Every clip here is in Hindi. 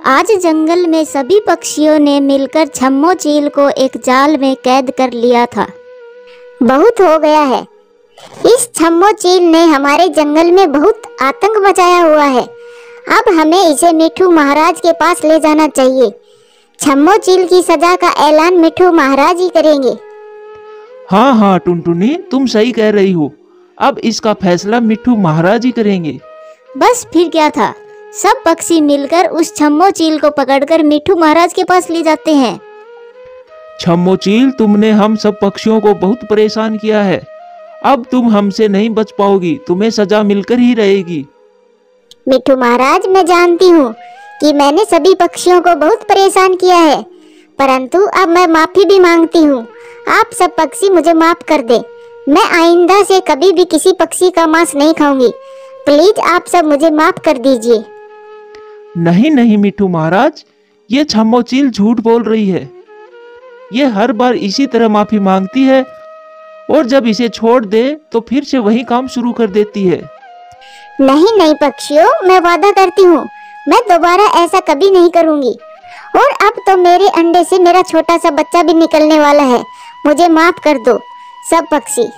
आज जंगल में सभी पक्षियों ने मिलकर छम्मो चील को एक जाल में कैद कर लिया था। बहुत हो गया है। इस छम्मो चील ने हमारे जंगल में बहुत आतंक मचाया हुआ है। अब हमें इसे मिठू महाराज के पास ले जाना चाहिए। छम्मो चील की सजा का ऐलान मिठू महाराज ही करेंगे। हाँ हाँ टुनटुनी, तुम सही कह रही हो। अब इसका फैसला मिठू महाराज ही करेंगे। बस फिर क्या था, सब पक्षी मिलकर उस छम्मो चील को पकड़कर मिठू महाराज के पास ले जाते हैं। छम्मो चील, तुमने हम सब पक्षियों को बहुत परेशान किया है। अब तुम हमसे नहीं बच पाओगी, तुम्हें सजा मिलकर ही रहेगी। मिठू महाराज, मैं जानती हूँ कि मैंने सभी पक्षियों को बहुत परेशान किया है, परंतु अब मैं माफी भी मांगती हूँ। आप सब पक्षी मुझे माफ कर दे। मैं आइंदा से कभी भी किसी पक्षी का मांस नहीं खाऊंगी। प्लीज आप सब मुझे माफ कर दीजिए। नहीं नहीं मिठू महाराज, ये छम्मो चील झूठ बोल रही है। ये हर बार इसी तरह माफी मांगती है और जब इसे छोड़ दे तो फिर से वही काम शुरू कर देती है। नहीं नहीं पक्षियों, मैं वादा करती हूँ मैं दोबारा ऐसा कभी नहीं करूँगी। और अब तो मेरे अंडे से मेरा छोटा सा बच्चा भी निकलने वाला है। मुझे माफ कर दो सब पक्षी।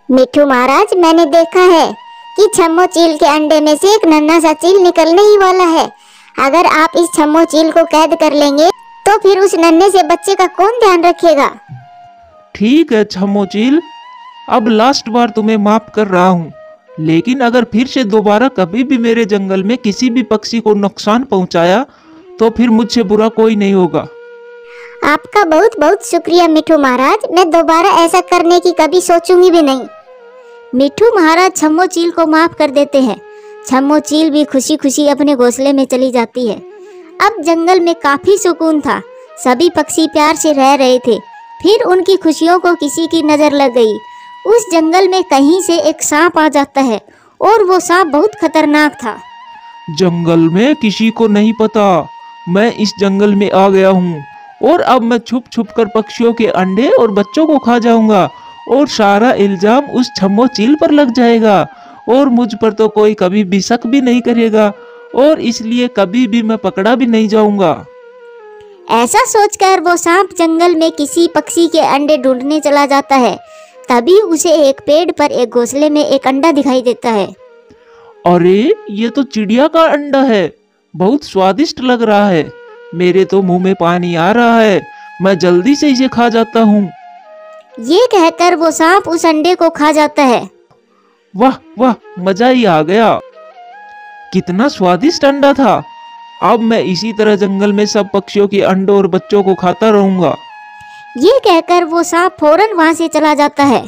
मिठू महाराज, मैंने देखा है कि छम्मो चील के अंडे में से एक नन्हा सा चील निकलने ही वाला है। अगर आप इस छम्मो चील को कैद कर लेंगे तो फिर उस नन्हे से बच्चे का कौन ध्यान रखेगा? ठीक है छम्मो चील, अब लास्ट बार तुम्हें माफ कर रहा हूँ, लेकिन अगर फिर से दोबारा कभी भी मेरे जंगल में किसी भी पक्षी को नुकसान पहुँचाया तो फिर मुझसे बुरा कोई नहीं होगा। आपका बहुत बहुत शुक्रिया मिठू महाराज। मैं दोबारा ऐसा करने की कभी सोचूंगी भी नहीं। मिठू महाराज छम्मो चील को माफ कर देते हैं। छम्मो चील भी खुशी खुशी अपने घोंसले में चली जाती है। अब जंगल में काफी सुकून था। सभी पक्षी प्यार से रह रहे थे। फिर उनकी खुशियों को किसी की नजर लग गई। उस जंगल में कहीं से एक सांप आ जाता है और वो सांप बहुत खतरनाक था। जंगल में किसी को नहीं पता मैं इस जंगल में आ गया हूँ और अब मैं छुप छुप कर पक्षियों के अंडे और बच्चों को खा जाऊंगा और सारा इल्जाम उस छम्मो चील पर लग जाएगा और मुझ पर तो कोई कभी भी शक भी नहीं करेगा और इसलिए कभी भी मैं पकड़ा भी नहीं जाऊंगा। ऐसा सोचकर वो सांप जंगल में किसी पक्षी के अंडे ढूंढने चला जाता है। तभी उसे एक पेड़ पर एक घोंसले में एक अंडा दिखाई देता है। अरे ये तो चिड़िया का अंडा है, बहुत स्वादिष्ट लग रहा है। मेरे तो मुंह में पानी आ रहा है, मैं जल्दी से इसे खा जाता हूँ। ये कहकर वो सांप उस अंडे को खा जाता है। वाह वाह, मजा ही आ गया। कितना स्वादिष्ट अंडा था। अब मैं इसी तरह जंगल में सब पक्षियों के अंडों और बच्चों को खाता रहूंगा। ये कहकर वो सांप फौरन वहां से चला जाता है।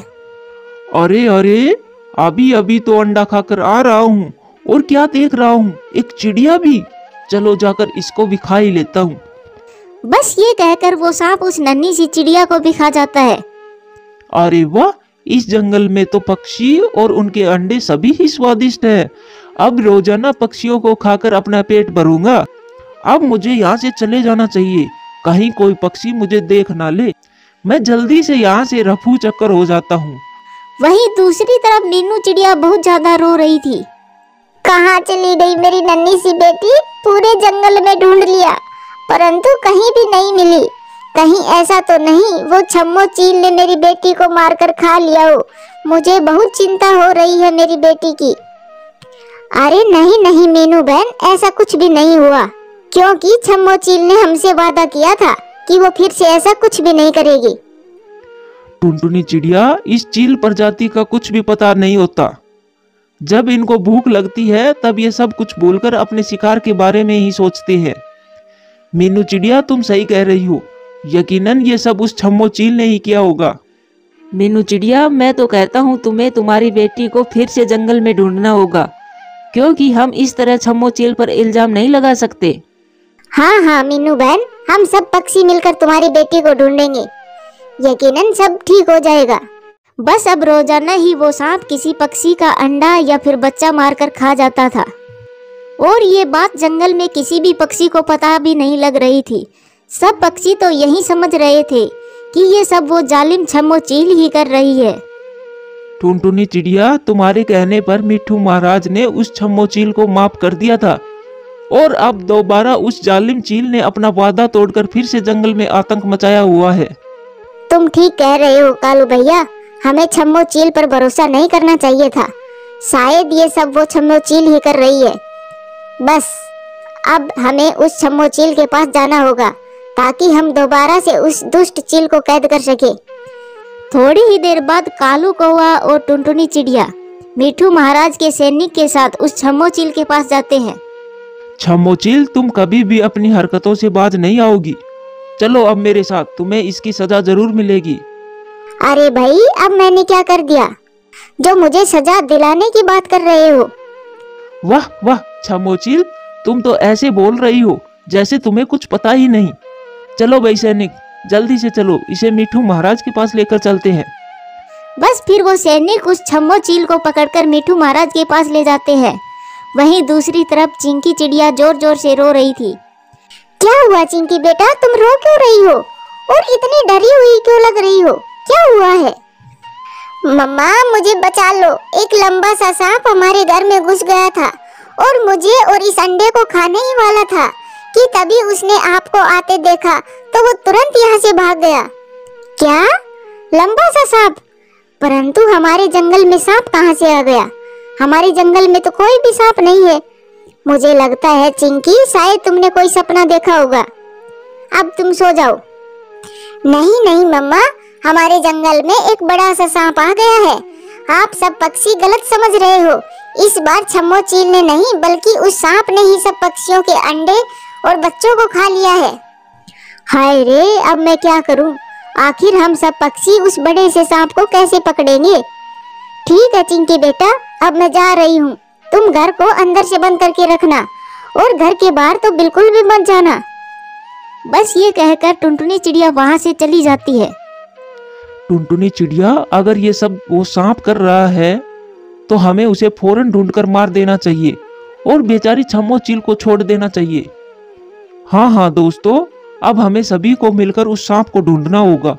अरे अरे, अभी अभी तो अंडा खाकर आ रहा हूँ और क्या देख रहा हूँ, एक चिड़िया भी। चलो जाकर इसको भी खा ही लेता हूँ। बस ये कहकर वो सांप उस नन्ही सी चिड़िया को भी खा जाता है। अरे वाह, इस जंगल में तो पक्षी और उनके अंडे सभी ही स्वादिष्ट है। अब रोजाना पक्षियों को खाकर अपना पेट भरूंगा। अब मुझे यहाँ से चले जाना चाहिए, कहीं कोई पक्षी मुझे देख ना ले। मैं जल्दी से यहाँ से रफू चक्कर हो जाता हूँ। वहीं दूसरी तरफ मीनू चिड़िया बहुत ज्यादा रो रही थी। कहाँ चली गई मेरी नन्ही सी बेटी? पूरे जंगल में ढूंढ लिया परंतु कहीं भी नहीं मिली। कहीं ऐसा तो नहीं वो छम्मो चील ने मेरी बेटी को मारकर खा लिया हो? मुझे बहुत चिंता हो रही है मेरी बेटी की। अरे नहीं नहीं मीनू बहन, ऐसा कुछ भी नहीं हुआ, क्योंकि छम्मो चील ने हमसे वादा किया था कि वो फिर से ऐसा कुछ भी नहीं करेगी। टुनटुनी चिड़िया, इस चील प्रजाति का कुछ भी पता नहीं होता। जब इनको भूख लगती है तब ये सब कुछ बोलकर अपने शिकार के बारे में ही सोचते हैं। मीनू चिड़िया, तुम सही कह रही हो, यकीनन ये सब उस छम्मो चील ने ही किया होगा। मीनू चिड़िया, मैं तो कहता हूँ तुम्हें तुम्हारी बेटी को फिर से जंगल में ढूंढना होगा, क्योंकि हम इस तरह छम्मो चील पर इल्जाम नहीं लगा सकते। हाँ हाँ मीनू बहन, हम सब पक्षी मिलकर तुम्हारी बेटी को ढूंढेंगे। यकीनन सब ठीक हो जाएगा। बस अब रोजाना ही वो सांप किसी पक्षी का अंडा या फिर बच्चा मारकर खा जाता था और ये बात जंगल में किसी भी पक्षी को पता भी नहीं लग रही थी। सब पक्षी तो यही समझ रहे थे कि ये सब वो जालिम छम्मो चील ही कर रही है। टुनटुनी चिड़िया, तुम्हारे कहने पर मिठू महाराज ने उस छम्मो चील को माफ कर दिया था। और अब दोबारा उस जालिम चील ने अपना वादा तोड़कर फिर से जंगल में आतंक मचाया हुआ है। तुम ठीक कह रहे हो कालू भैया, हमें छम्मो चील पर भरोसा नहीं करना चाहिए था। शायद ये सब वो छम्मो चील ही कर रही है। बस अब हमें उस छम्मो चील के पास जाना होगा ताकि हम दोबारा से उस दुष्ट चील को कैद कर सके। थोड़ी ही देर बाद कालू कौवा और टुनटुनी चिड़िया मिठू महाराज के सैनिक के साथ उस छम्मो चील के पास जाते हैं। छम्मो चील, तुम कभी भी अपनी हरकतों से बाज नहीं आओगी। चलो अब मेरे साथ, तुम्हें इसकी सजा जरूर मिलेगी। अरे भाई, अब मैंने क्या कर दिया जो मुझे सजा दिलाने की बात कर रहे हो? वाह वाह छम्मो चील, तुम तो ऐसे बोल रही हो जैसे तुम्हें कुछ पता ही नहीं। चलो भाई सैनिक, जल्दी से चलो, इसे मिठू महाराज के पास लेकर चलते हैं। बस फिर वो सैनिक उस छम्मो चील को पकड़कर मिठू महाराज के पास ले जाते हैं। वहीं दूसरी तरफ चिंकी चिड़िया जोर जोर से रो रही थी। क्या हुआ चिंकी बेटा, तुम रो क्यों रही हो और इतनी डरी हुई क्यों लग रही हो? क्या हुआ है? मम्मा मुझे बचा लो, एक लंबा सा सांप हमारे घर में घुस गया था और मुझे और इस अंडे को खाने ही वाला था कि तभी उसने आपको आते देखा तो वो तुरंत यहाँ से भाग गया। क्या? लंबा सा सांप? परंतु हमारे जंगल में सांप कहाँ से आ गया? हमारे जंगल में तो कोई भी सांप नहीं है। मुझे लगता है चिंकी, शायद तुमने कोई सपना देखा होगा। अब तुम सो जाओ। नहीं नहीं मम्मा, हमारे जंगल में एक बड़ा सा सांप आ गया है। आप सब पक्षी गलत समझ रहे हो। इस बार छम्मो चील ने नहीं बल्कि उस सांप ने ही सब पक्षियों के अंडे और बच्चों को खा लिया है। हाय रे, अब मैं क्या करूं? आखिर हम सब पक्षी उस बड़े से सांप को कैसे पकड़ेंगे? ठीक है चिंकी बेटा, अब मैं जा रही हूँ। तुम घर को अंदर से बंद करके रखना और घर के बाहर तो बिल्कुल भी मत जाना। बस ये कहकर टुनटुनी चिड़िया वहाँ से चली जाती है। टुनटुनी चिड़िया, अगर ये सब वो सांप कर रहा है तो हमें उसे फौरन ढूंढकर मार देना चाहिए और बेचारी छम्मो चील को छोड़ देना चाहिए। हाँ हाँ दोस्तों, अब हमें सभी को मिलकर उस सांप को ढूंढना होगा।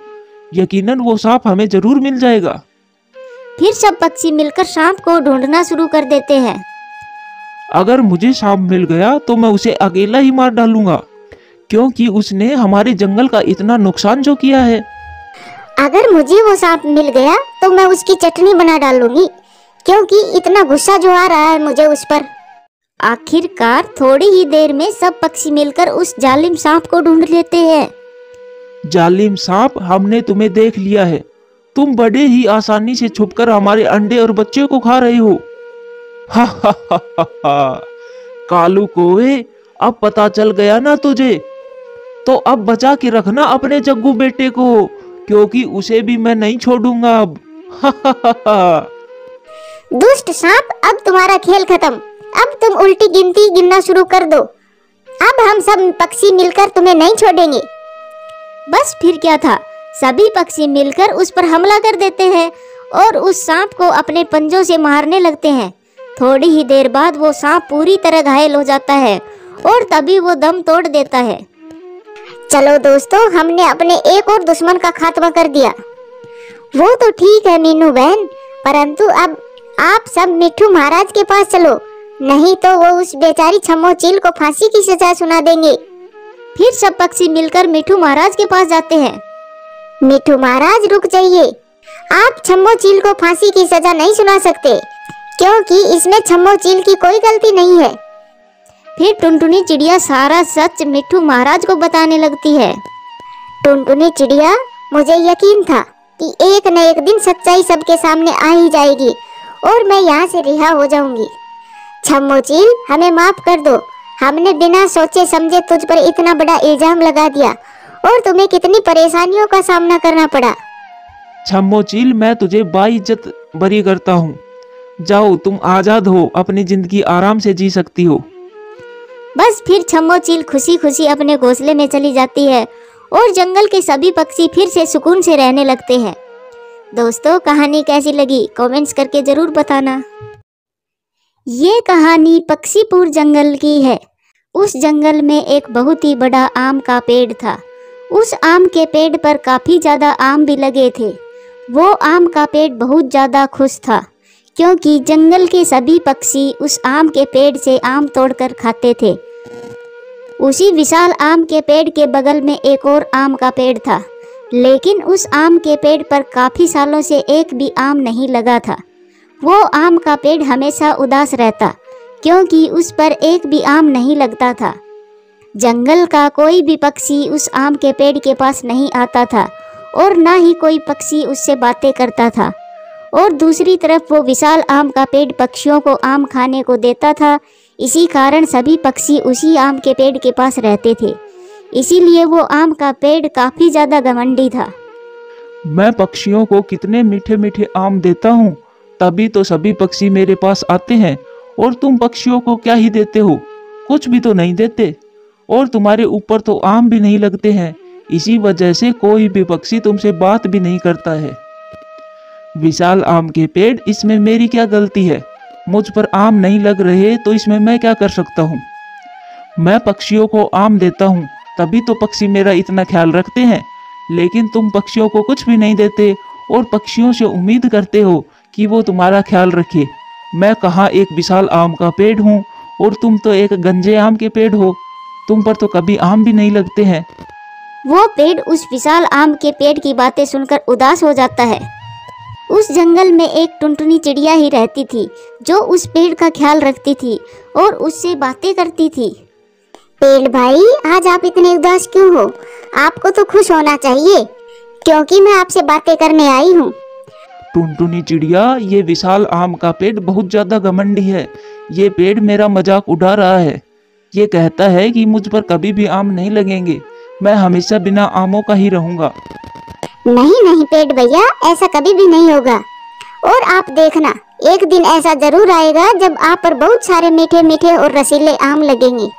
यकीनन वो सांप हमें जरूर मिल जाएगा। फिर सब पक्षी मिलकर सांप को ढूंढना शुरू कर देते हैं। अगर मुझे सांप मिल गया तो मैं उसे अकेला ही मार डालूंगा, क्योंकि उसने हमारे जंगल का इतना नुकसान जो किया है। अगर मुझे वो सांप मिल गया तो मैं उसकी चटनी बना डालूंगी, क्योंकि इतना गुस्सा जो आ रहा है मुझे उस पर। आखिरकार थोड़ी ही देर में सब पक्षी मिलकर उस जालिम सांप को ढूंढ लेते हैं। जालिम सांप, हमने तुम्हें देख लिया है। तुम बड़े ही आसानी से छुपकर हमारे अंडे और बच्चे को खा रहे हो। हा हा हा हा हा। कालू कौवे, अब पता चल गया ना तुझे? तो अब बचा के रखना अपने जग्गू बेटे को, क्योंकि उसे भी मैं नहीं छोड़ूंगा अब। हा हा हा हा। दुष्ट सांप, अब तुम्हारा खेल खत्म। अब तुम उल्टी गिनती गिनना शुरू कर दो। अब हम सब पक्षी मिलकर तुम्हें नहीं छोड़ेंगे। बस फिर क्या था, सभी पक्षी मिलकर उस पर हमला कर देते हैं और उस सांप को अपने पंजों से मारने लगते हैं। थोड़ी ही देर बाद वो सांप पूरी तरह घायल हो जाता है और तभी वो दम तोड़ देता है। चलो दोस्तों, हमने अपने एक और दुश्मन का खात्मा कर दिया। वो तो ठीक है मीनू बहन, परंतु अब आप सब मिठू महाराज के पास चलो, नहीं तो वो उस बेचारी छम्मो चील को फांसी की सजा सुना देंगे। फिर सब पक्षी मिलकर मिठू महाराज के पास जाते हैं। मिठू महाराज रुक जाइए, आप छम्मो चील को फांसी की सजा नहीं सुना सकते, क्योंकि इसमें छम्मो चील की कोई गलती नहीं है। फिर टुनटुनी चिड़िया सारा सच मिठू महाराज को बताने लगती है। टुनटुनी चिड़िया, मुझे यकीन था कि एक न एक दिन सच्चाई सबके सामने आ ही जाएगी और मैं यहाँ से रिहा हो जाऊंगी। छम्मो चील, हमें माफ कर दो। हमने बिना सोचे समझे तुझ पर इतना बड़ा इल्जाम लगा दिया और तुम्हें कितनी परेशानियों का सामना करना पड़ा। छम्मो चील, मैं तुझे बाइज्जत बरी करता हूँ। जाओ, तुम आजाद हो, अपनी जिंदगी आराम से जी सकती हो। बस फिर छम्मो चील खुशी खुशी अपने घोंसले में चली जाती है और जंगल के सभी पक्षी फिर से सुकून से रहने लगते हैं। दोस्तों, कहानी कैसी लगी कमेंट्स करके जरूर बताना। ये कहानी पक्षीपुर जंगल की है। उस जंगल में एक बहुत ही बड़ा आम का पेड़ था। उस आम के पेड़ पर काफी ज्यादा आम भी लगे थे। वो आम का पेड़ बहुत ज्यादा खुश था, क्योंकि जंगल के सभी पक्षी उस आम के पेड़ से आम तोड़कर खाते थे। उसी विशाल आम के पेड़ के बगल में एक और आम का पेड़ था, लेकिन उस आम के पेड़ पर काफ़ी सालों से एक भी आम नहीं लगा था। वो आम का पेड़ हमेशा उदास रहता, क्योंकि उस पर एक भी आम नहीं लगता था। जंगल का कोई भी पक्षी उस आम के पेड़ के पास नहीं आता था और ना ही कोई पक्षी उससे बातें करता था। और दूसरी तरफ वो विशाल आम का पेड़ पक्षियों को आम खाने को देता था। इसी कारण सभी पक्षी उसी आम के पेड़ के पास रहते थे। इसीलिए वो आम का पेड़ काफ़ी ज़्यादा घमंडी था। मैं पक्षियों को कितने मीठे मीठे आम देता हूँ, तभी तो सभी पक्षी मेरे पास आते हैं। और तुम पक्षियों को क्या ही देते हो, कुछ भी तो नहीं देते। और तुम्हारे ऊपर तो आम भी नहीं लगते हैं, इसी वजह से कोई भी पक्षी तुमसे बात भी नहीं करता है। विशाल आम के पेड़, इसमें मेरी क्या गलती है? मुझ पर आम नहीं लग रहे तो इसमें मैं क्या कर सकता हूँ? मैं पक्षियों को आम देता हूँ, तभी तो पक्षी मेरा इतना ख्याल रखते हैं। लेकिन तुम पक्षियों को कुछ भी नहीं देते और पक्षियों से उम्मीद करते हो कि वो तुम्हारा ख्याल रखे। मैं कहाँ एक विशाल आम का पेड़ हूँ और तुम तो एक गंजे आम के पेड़ हो। तुम पर तो कभी आम भी नहीं लगते हैं। वो पेड़ उस विशाल आम के पेड़ की बातें सुनकर उदास हो जाता है। उस जंगल में एक टुनटुनी चिड़िया ही रहती थी, जो उस पेड़ का ख्याल रखती थी और उससे बातें करती थी। पेड़ भाई, आज आप इतने उदास क्यों हो? आपको तो खुश होना चाहिए, क्योंकि मैं आपसे बातें करने आई हूँ। टुनटुनी चिड़िया, ये विशाल आम का पेड़ बहुत ज्यादा घमंडी है। ये पेड़ मेरा मजाक उड़ा रहा है। ये कहता है कि मुझ पर कभी भी आम नहीं लगेंगे, मैं हमेशा बिना आमों का ही रहूंगा। नहीं नहीं पेड़ भैया, ऐसा कभी भी नहीं होगा। और आप देखना, एक दिन ऐसा जरूर आएगा जब आप पर बहुत सारे मीठे मीठे और रसीले आम लगेंगे।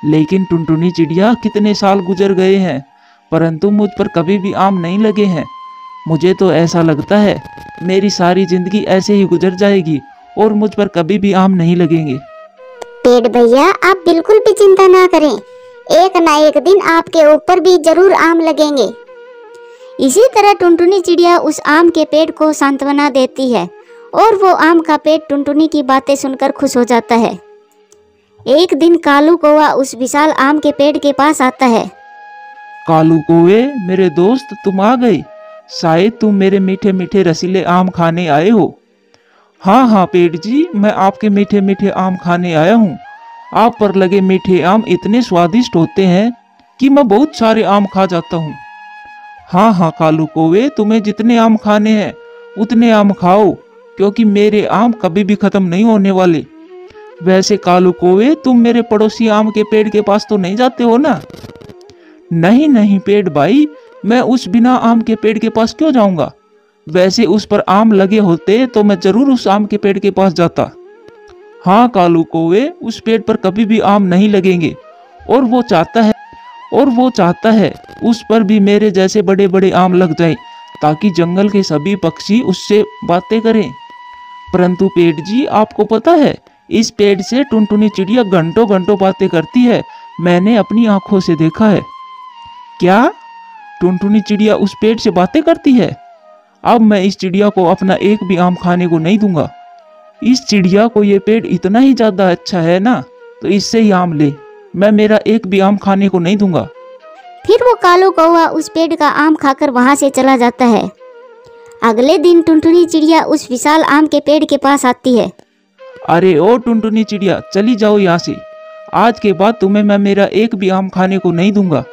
लेकिन टुनटुनी चिड़िया, कितने साल गुजर गए हैं, परंतु मुझ पर कभी भी आम नहीं लगे हैं। मुझे तो ऐसा लगता है मेरी सारी जिंदगी ऐसे ही गुजर जाएगी और मुझ पर कभी भी आम नहीं लगेंगे। पेड़ भैया, आप बिल्कुल भी चिंता ना करें, एक ना एक दिन आपके ऊपर भी जरूर आम लगेंगे। इसी तरह टुनटुनी चिड़िया उस आम के पेड़ को सांत्वना देती है और वो आम का पेड़ टुनटुनी की बातें सुनकर खुश हो जाता है। एक दिन कालू कौवा उस विशाल आम के पेड़ के पास आता है। कालू कौवे, मेरे दोस्त, तुम आ गए। शायद तुम मेरे मीठे मीठे रसीले आम खाने आए हो। हाँ हाँ पेड़ जी, मैं आपके मीठे मीठे आम खाने आया हूँ। आप पर लगे मीठे आम इतने स्वादिष्ट होते हैं कि मैं बहुत सारे आम खा जाता हूँ। हाँ हाँ कालू कौवे, तुम्हें जितने आम खाने हैं उतने आम खाओ, क्योंकि मेरे आम कभी भी खत्म नहीं होने वाले। वैसे कालू कौवे, तुम मेरे पड़ोसी आम के पेड़ के पास तो नहीं जाते हो ना? नहीं नहीं पेड़ भाई, मैं उस बिना आम के पेड़ के पास क्यों जाऊंगा? वैसे उस पर आम लगे होते तो मैं जरूर उस आम के पेड़ के पास जाता। हाँ कालू कौवे, उस पेड़ पर कभी भी आम नहीं लगेंगे और वो चाहता है उस पर भी मेरे जैसे बड़े बड़े आम लग जाएं, ताकि जंगल के सभी पक्षी उससे बातें करें। परंतु पेड़ जी, आपको पता है, इस पेड़ से टुनटुनी चिड़िया घंटों घंटों बातें करती है। मैंने अपनी आंखों से देखा है। क्या टुनटुनी चिड़िया उस पेड़ से बातें करती है? अब मैं इस चिड़िया को अपना एक भी आम खाने को नहीं दूंगा। इस चिड़िया को ये पेड़ इतना ही ज्यादा अच्छा है ना, तो इससे ही आम ले। मैं मेरा एक भी आम खाने को नहीं दूंगा। फिर वो कालू कौवा उस पेड़ का आम खाकर वहां से चला जाता है। अगले दिन टुनटुनी चिड़िया उस विशाल आम के पेड़ के पास आती है। अरे ओ टुनटुनी चिड़िया, चली जाओ यहाँ से। आज के बाद तुम्हें मैं मेरा एक भी आम खाने को नहीं दूंगा।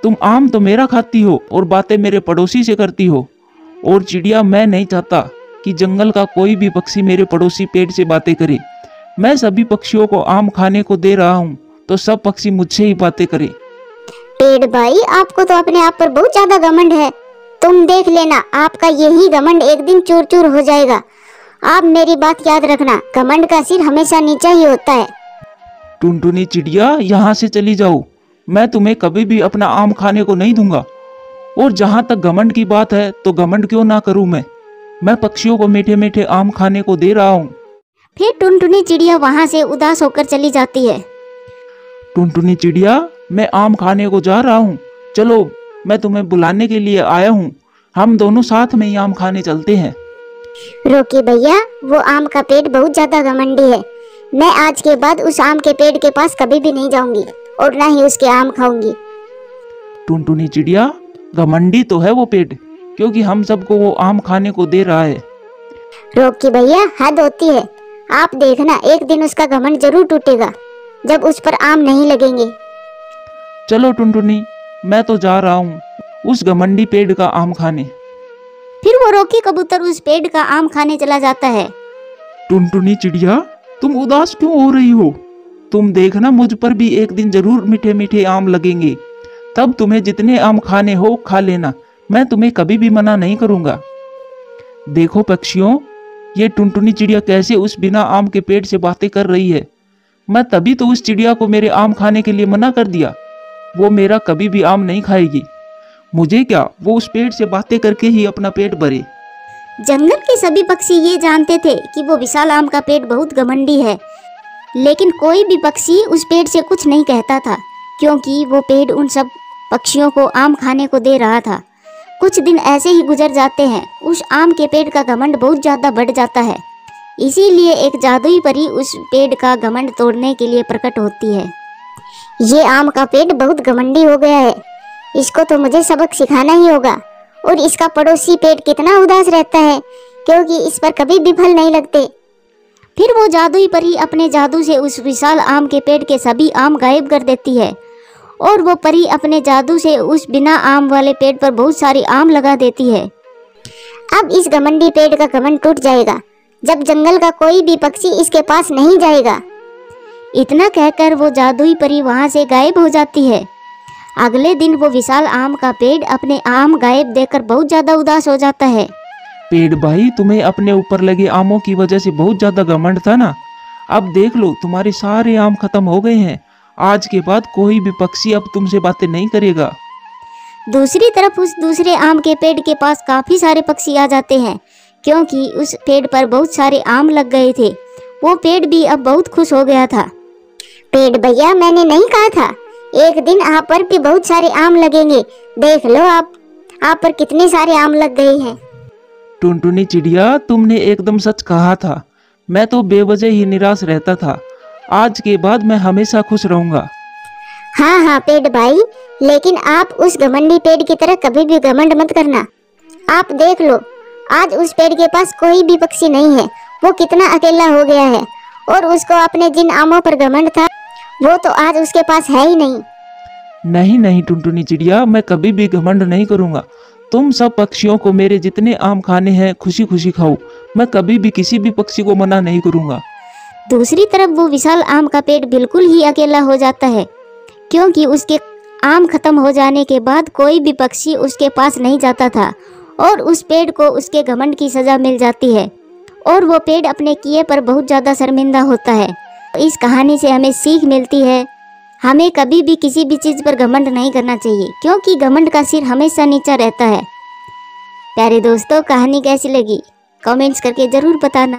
तुम आम तो मेरा खाती हो और बातें मेरे पड़ोसी से करती हो। और चिड़िया, मैं नहीं चाहता कि जंगल का कोई भी पक्षी मेरे पड़ोसी पेड़ से बातें करे। मैं सभी पक्षियों को आम खाने को दे रहा हूँ, तो सब पक्षी मुझसे ही बातें करें। पेड़ भाई, आपको तो अपने आप पर बहुत ज्यादा घमंड है। तुम देख लेना, आपका यही घमंड एक दिन चूर चूर हो जाएगा। आप मेरी बात याद रखना, घमंड का सिर हमेशा नीचा ही होता है। टुनटुनी चिड़िया, यहाँ से चली जाओ। मैं तुम्हें कभी भी अपना आम खाने को नहीं दूंगा। और जहाँ तक घमंड की बात है, तो घमंड क्यों ना करूँ मैं पक्षियों को मीठे मीठे आम खाने को दे रहा हूँ। फिर टुनटुनी चिड़िया वहां से उदास होकर चली जाती है। टुनटुनी चिड़िया, मैं आम खाने को जा रहा हूँ, चलो, मैं तुम्हें बुलाने के लिए आया हूँ। हम दोनों साथ में ही आम खाने चलते हैं। रोकी भैया, वो आम का पेड़ बहुत ज्यादा घमंडी है। मैं आज के बाद उस आम के पेड़ के पास कभी भी नहीं जाऊंगी। और ना ही उसके आम खाऊंगी। टुनटुनी चिड़िया, घमंडी तो है वो पेड़, क्योंकि हम सबको वो आम खाने को दे रहा है। रॉकी भैया, हद होती है। आप देखना, एक दिन उसका घमंड जरूर टूटेगा जब उस पर आम नहीं लगेंगे। चलो टुनटुनी, मैं तो जा रहा हूँ उस घमंडी पेड़ का आम खाने। फिर वो रॉकी कबूतर उस पेड़ का आम खाने चला जाता है। टुनटुनी चिड़िया, तुम उदास क्यों हो रही हो? तुम देखना, मुझ पर भी एक दिन जरूर मीठे मीठे आम लगेंगे। तब तुम्हें जितने आम खाने हो खा लेना, मैं तुम्हें कभी भी मना नहीं करूंगा। देखो पक्षियों, ये टुनटुनी चिड़िया कैसे उस बिना आम के पेड़ से बातें कर रही है। मैं तभी तो उस चिड़िया को मेरे आम खाने के लिए मना कर दिया। वो मेरा कभी भी आम नहीं खाएगी। मुझे क्या, वो उस पेड़ से बातें करके ही अपना पेट भरे। जंगल के सभी पक्षी ये जानते थे कि वो विशाल आम का पेड़ बहुत घमंडी है, लेकिन कोई भी पक्षी उस पेड़ से कुछ नहीं कहता था, क्योंकि वो पेड़ उन सब पक्षियों को आम खाने को दे रहा था। कुछ दिन ऐसे ही गुजर जाते हैं। उस आम के पेड़ का घमंड बहुत ज्यादा बढ़ जाता है। इसीलिए एक जादुई परी उस पेड़ का घमंड तोड़ने के लिए प्रकट होती है। ये आम का पेड़ बहुत घमंडी हो गया है, इसको तो मुझे सबक सिखाना ही होगा। और इसका पड़ोसी पेड़ कितना उदास रहता है, क्योंकि इस पर कभी भी फल नहीं लगते। फिर वो जादुई परी अपने जादू से उस विशाल आम के पेड़ के सभी आम गायब कर देती है, और वो परी अपने जादू से उस बिना आम वाले पेड़ पर बहुत सारी आम लगा देती है। अब इस घमंडी पेड़ का घमंड टूट जाएगा जब जंगल का कोई भी पक्षी इसके पास नहीं जाएगा। इतना कहकर वो जादुई परी वहां से गायब हो जाती है। अगले दिन वो विशाल आम का पेड़ अपने आम गायब देखकर बहुत ज्यादा उदास हो जाता है। पेड़ भाई, तुम्हें अपने ऊपर लगे आमों की वजह से बहुत ज्यादा घमंड था ना। अब देख लो, तुम्हारे सारे आम खत्म हो गए हैं। आज के बाद कोई भी पक्षी अब तुमसे बातें नहीं करेगा। दूसरी तरफ उस दूसरे आम के पेड़ के पास काफी सारे पक्षी आ जाते हैं, क्योंकि उस पेड़ पर बहुत सारे आम लग गए थे। वो पेड़ भी अब बहुत खुश हो गया था। पेड़ भैया, मैंने नहीं कहा था एक दिन आप पर भी बहुत सारे आम लगेंगे। देख लो, आप पर कितने सारे आम लग गए हैं। टुनटुनी चिड़िया, तुमने एकदम सच कहा था। मैं तो बेवजह ही निराश रहता था। आज के बाद मैं हमेशा खुश रहूंगा। हाँ हाँ पेड़ भाई, लेकिन आप उस घमंडी पेड़ की तरह कभी भी घमंड मत करना। आप देख लो, आज उस पेड़ के पास कोई भी पक्षी नहीं है। वो कितना अकेला हो गया है, और उसको अपने जिन आमों पर घमंड था वो तो आज उसके पास है ही नहीं। नहीं नहीं टुनटुनी चिड़िया, मैं कभी भी घमंड नहीं करूंगा। तुम सब पक्षियों को मेरे जितने आम खाने हैं खुशी खुशी खाओ। मैं कभी भी किसी भी पक्षी को मना नहीं करूंगा। दूसरी तरफ वो विशाल आम का पेड़ बिल्कुल ही अकेला हो जाता है, क्योंकि उसके आम खत्म हो जाने के बाद कोई भी पक्षी उसके पास नहीं जाता था, और उस पेड़ को उसके घमंड की सजा मिल जाती है, और वो पेड़ अपने किए पर बहुत ज़्यादा शर्मिंदा होता है। इस कहानी से हमें सीख मिलती है, हमें कभी भी किसी भी चीज़ पर घमंड नहीं करना चाहिए, क्योंकि घमंड का सिर हमेशा नीचा रहता है। प्यारे दोस्तों, कहानी कैसी लगी कमेंट्स करके ज़रूर बताना।